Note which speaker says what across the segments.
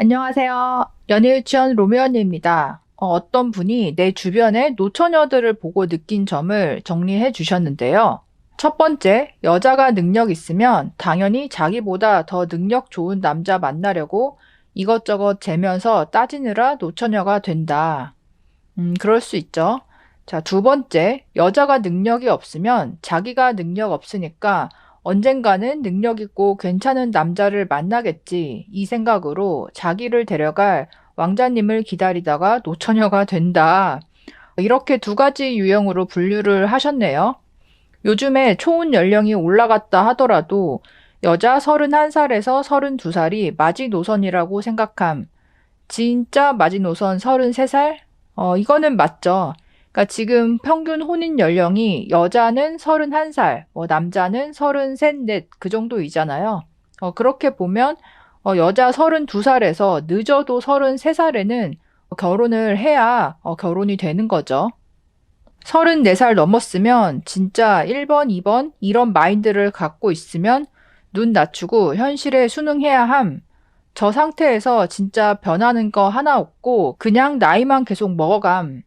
Speaker 1: 안녕하세요. 연예유치원 로미언입니다. 어떤 분이 내 주변의 노처녀들을 보고 느낀 점을 정리해 주셨는데요. 첫 번째, 여자가 능력 있으면 당연히 자기보다 더 능력 좋은 남자 만나려고 이것저것 재면서 따지느라 노처녀가 된다. 그럴 수 있죠. 자, 두 번째, 여자가 능력이 없으면 자기가 능력 없으니까 언젠가는 능력 있고 괜찮은 남자를 만나겠지. 이 생각으로 자기를 데려갈 왕자님을 기다리다가 노처녀가 된다. 이렇게 두 가지 유형으로 분류를 하셨네요. 요즘에 초혼 연령이 올라갔다 하더라도 여자 31살에서 32살이 마지노선이라고 생각함. 진짜 마지노선 33살? 이거는 맞죠. 그러니까 지금 평균 혼인 연령이 여자는 31살, 남자는 33, 넷, 그 정도이잖아요. 그렇게 보면 여자 32살에서 늦어도 33살에는 결혼을 해야 결혼이 되는 거죠. 34살 넘었으면 진짜 1번, 2번 이런 마인드를 갖고 있으면 눈 낮추고 현실에 순응해야 함. 저 상태에서 진짜 변하는 거 하나 없고 그냥 나이만 계속 먹어감.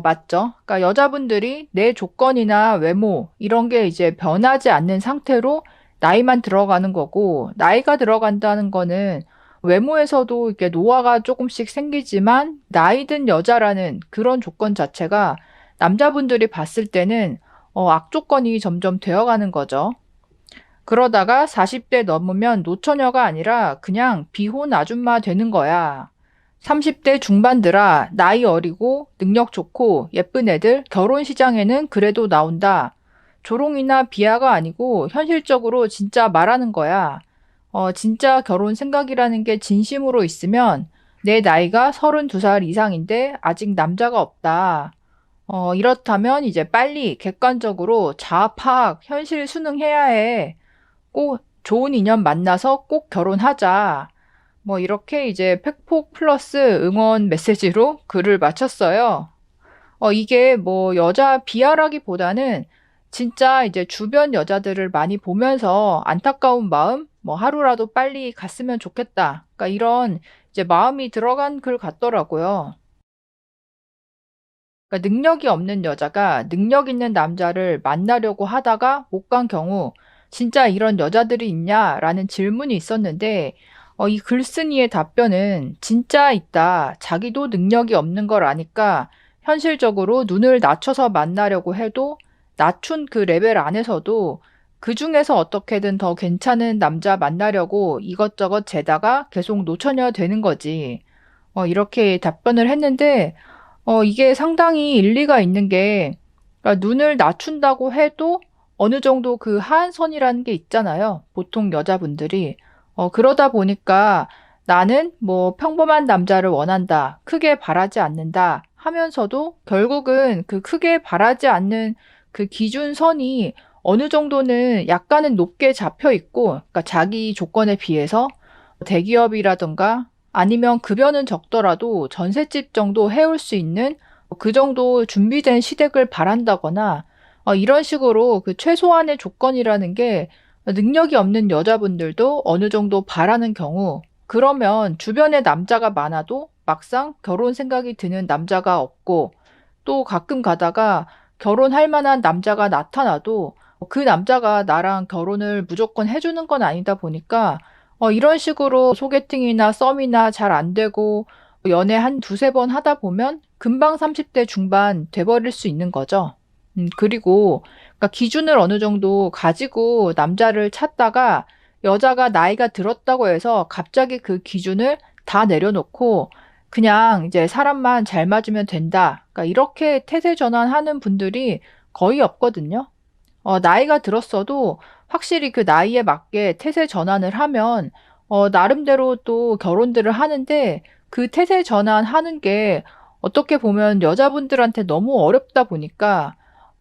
Speaker 1: 맞죠? 그러니까 여자분들이 내 조건이나 외모 이런 게 이제 변하지 않는 상태로 나이만 들어가는 거고 나이가 들어간다는 거는 외모에서도 이렇게 노화가 조금씩 생기지만 나이 든 여자라는 그런 조건 자체가 남자분들이 봤을 때는 악조건이 점점 되어가는 거죠. 그러다가 40대 넘으면 노처녀가 아니라 그냥 비혼 아줌마 되는 거야. 30대 중반들아, 나이 어리고 능력 좋고 예쁜 애들 결혼 시장에는 그래도 나온다. 조롱이나 비하가 아니고 현실적으로 진짜 말하는 거야. 진짜 결혼 생각이라는 게 진심으로 있으면 내 나이가 32살 이상인데 아직 남자가 없다. 이렇다면 이제 빨리 객관적으로 자아 파악, 현실 순응해야 해. 꼭 좋은 인연 만나서 꼭 결혼하자. 이렇게 이제 팩폭 플러스 응원 메시지로 글을 마쳤어요. 이게 여자 비하라기보다는 진짜 이제 주변 여자들을 많이 보면서 안타까운 마음, 하루라도 빨리 갔으면 좋겠다. 그러니까 이런 이제 마음이 들어간 글 같더라고요. 그러니까 능력이 없는 여자가 능력 있는 남자를 만나려고 하다가 못 간 경우 진짜 이런 여자들이 있냐라는 질문이 있었는데 이 글쓴이의 답변은 진짜 있다. 자기도 능력이 없는 걸 아니까 현실적으로 눈을 낮춰서 만나려고 해도 낮춘 그 레벨 안에서도 그 중에서 어떻게든 더 괜찮은 남자 만나려고 이것저것 재다가 계속 노처녀 되는 거지. 이렇게 답변을 했는데 이게 상당히 일리가 있는 게, 그러니까 눈을 낮춘다고 해도 어느 정도 그 하한선이라는 게 있잖아요. 보통 여자분들이. 그러다 보니까 나는 평범한 남자를 원한다. 크게 바라지 않는다. 하면서도 결국은 그 크게 바라지 않는 그 기준선이 어느 정도는 약간은 높게 잡혀 있고, 그러니까 자기 조건에 비해서 대기업이라든가 아니면 급여는 적더라도 전셋집 정도 해올 수 있는 그 정도 준비된 시댁을 바란다거나 이런 식으로 그 최소한의 조건이라는 게 능력이 없는 여자분들도 어느 정도 바라는 경우 그러면 주변에 남자가 많아도 막상 결혼 생각이 드는 남자가 없고 또 가끔 가다가 결혼할 만한 남자가 나타나도 그 남자가 나랑 결혼을 무조건 해주는 건 아니다 보니까 이런 식으로 소개팅이나 썸이나 잘 안 되고 연애 한 두세 번 하다 보면 금방 30대 중반 돼버릴 수 있는 거죠. 그리고 그러니까 기준을 어느 정도 가지고 남자를 찾다가 여자가 나이가 들었다고 해서 갑자기 그 기준을 다 내려놓고 그냥 이제 사람만 잘 맞으면 된다. 그러니까 이렇게 태세 전환하는 분들이 거의 없거든요. 나이가 들었어도 확실히 그 나이에 맞게 태세 전환을 하면 나름대로 또 결혼들을 하는데 그 태세 전환하는 게 어떻게 보면 여자분들한테 너무 어렵다 보니까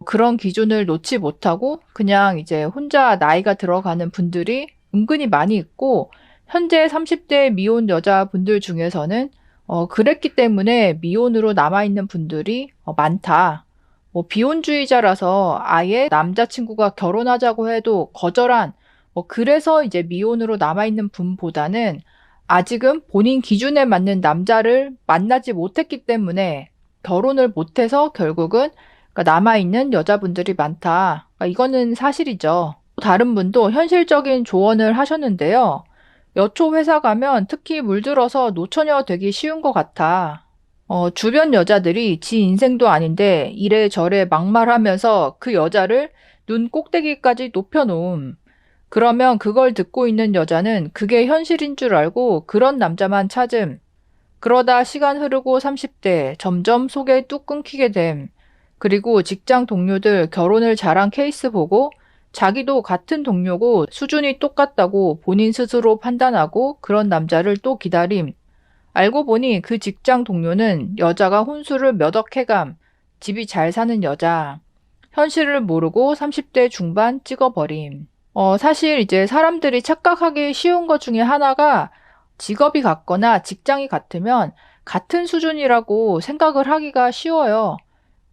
Speaker 1: 그런 기준을 놓지 못하고 그냥 이제 혼자 나이가 들어가는 분들이 은근히 많이 있고 현재 30대 미혼 여자분들 중에서는 그랬기 때문에 미혼으로 남아있는 분들이 많다. 비혼주의자라서 아예 남자친구가 결혼하자고 해도 거절한 그래서 이제 미혼으로 남아있는 분보다는 아직은 본인 기준에 맞는 남자를 만나지 못했기 때문에 결혼을 못해서 결국은 남아있는 여자분들이 많다. 이거는 사실이죠. 다른 분도 현실적인 조언을 하셨는데요. 여초 회사 가면 특히 물들어서 노처녀 되기 쉬운 것 같아. 주변 여자들이 지 인생도 아닌데 이래저래 막말하면서 그 여자를 눈 꼭대기까지 높여놓음. 그러면 그걸 듣고 있는 여자는 그게 현실인 줄 알고 그런 남자만 찾음. 그러다 시간 흐르고 30대 점점 속에 뚝 끊기게 됨. 그리고 직장 동료들 결혼을 잘한 케이스 보고 자기도 같은 동료고 수준이 똑같다고 본인 스스로 판단하고 그런 남자를 또 기다림. 알고 보니 그 직장 동료는 여자가 혼수를 몇 억 해감, 집이 잘 사는 여자. 현실을 모르고 30대 중반 찍어버림. 사실 이제 사람들이 착각하기 쉬운 것 중에 하나가 직업이 같거나 직장이 같으면 같은 수준이라고 생각을 하기가 쉬워요.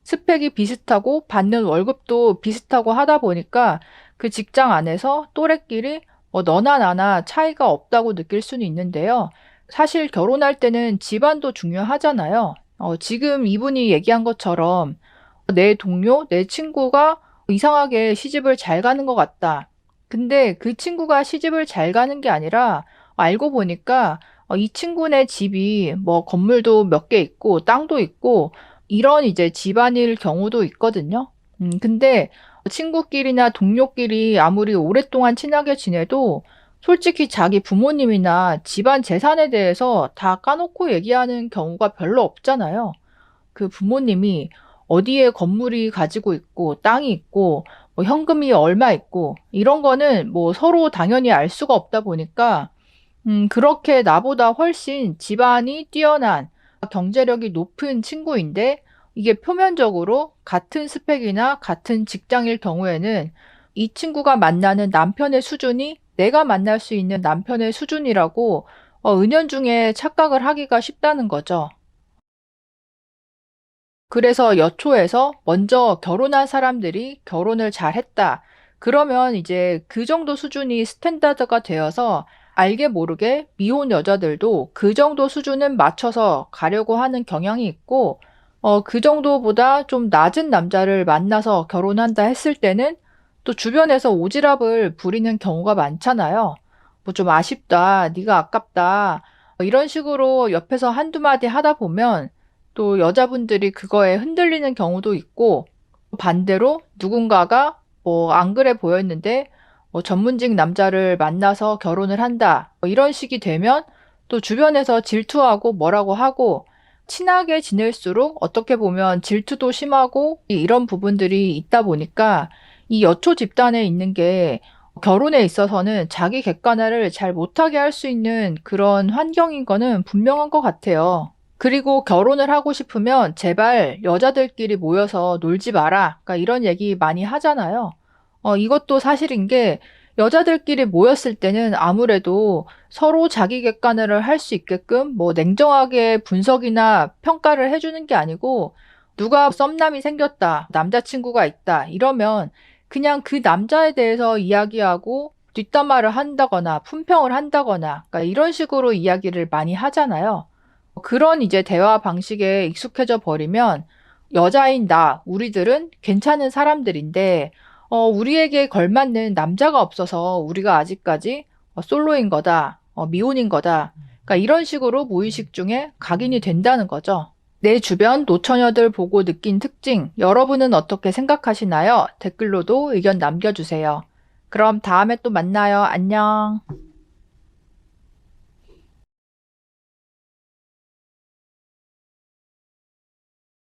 Speaker 1: 스펙이 비슷하고 받는 월급도 비슷하고 하다 보니까 그 직장 안에서 또래끼리 너나 나나 차이가 없다고 느낄 수는 있는데요. 사실 결혼할 때는 집안도 중요하잖아요. 지금 이분이 얘기한 것처럼 내 동료, 내 친구가 이상하게 시집을 잘 가는 것 같다. 근데 그 친구가 시집을 잘 가는 게 아니라 알고 보니까 이 친구네 집이 뭐 건물도 몇 개 있고 땅도 있고 이런 이제 집안일 경우도 있거든요. 근데 친구끼리나 동료끼리 아무리 오랫동안 친하게 지내도 솔직히 자기 부모님이나 집안 재산에 대해서 다 까놓고 얘기하는 경우가 별로 없잖아요. 그 부모님이 어디에 건물이 가지고 있고 땅이 있고 뭐 현금이 얼마 있고 이런 거는 뭐 서로 당연히 알 수가 없다 보니까 그렇게 나보다 훨씬 집안이 뛰어난 경제력이 높은 친구인데 이게 표면적으로 같은 스펙이나 같은 직장일 경우에는 이 친구가 만나는 남편의 수준이 내가 만날 수 있는 남편의 수준이라고 은연중에 착각을 하기가 쉽다는 거죠. 그래서 여초에서 먼저 결혼한 사람들이 결혼을 잘했다. 그러면 이제 그 정도 수준이 스탠다드가 되어서 알게 모르게 미혼 여자들도 그 정도 수준은 맞춰서 가려고 하는 경향이 있고, 그 정도보다 좀 낮은 남자를 만나서 결혼한다 했을 때는 또 주변에서 오지랖을 부리는 경우가 많잖아요. 뭐 좀 아쉽다, 네가 아깝다, 이런 식으로 옆에서 한두 마디 하다 보면 또 여자분들이 그거에 흔들리는 경우도 있고 반대로 누군가가 뭐 안 그래 보였는데 뭐 전문직 남자를 만나서 결혼을 한다 이런 식이 되면 또 주변에서 질투하고 뭐라고 하고 친하게 지낼수록 어떻게 보면 질투도 심하고 이런 부분들이 있다 보니까 이 여초 집단에 있는 게 결혼에 있어서는 자기 객관화를 잘 못하게 할 수 있는 그런 환경인 거는 분명한 것 같아요. 그리고 결혼을 하고 싶으면 제발 여자들끼리 모여서 놀지 마라. 그러니까 이런 얘기 많이 하잖아요. 이것도 사실인 게 여자들끼리 모였을 때는 아무래도 서로 자기 객관화를 할 수 있게끔 뭐 냉정하게 분석이나 평가를 해주는 게 아니고 누가 썸남이 생겼다, 남자친구가 있다 이러면 그냥 그 남자에 대해서 이야기하고 뒷담화를 한다거나 품평을 한다거나 그러니까 이런 식으로 이야기를 많이 하잖아요. 그런 이제 대화 방식에 익숙해져 버리면 여자인 우리들은 괜찮은 사람들인데, 우리에게 걸맞는 남자가 없어서 우리가 아직까지 솔로인 거다, 미혼인 거다. 그러니까 이런 식으로 무의식 중에 각인이 된다는 거죠. 내 주변 노처녀들 보고 느낀 특징, 여러분은 어떻게 생각하시나요? 댓글로도 의견 남겨주세요. 그럼 다음에 또 만나요. 안녕.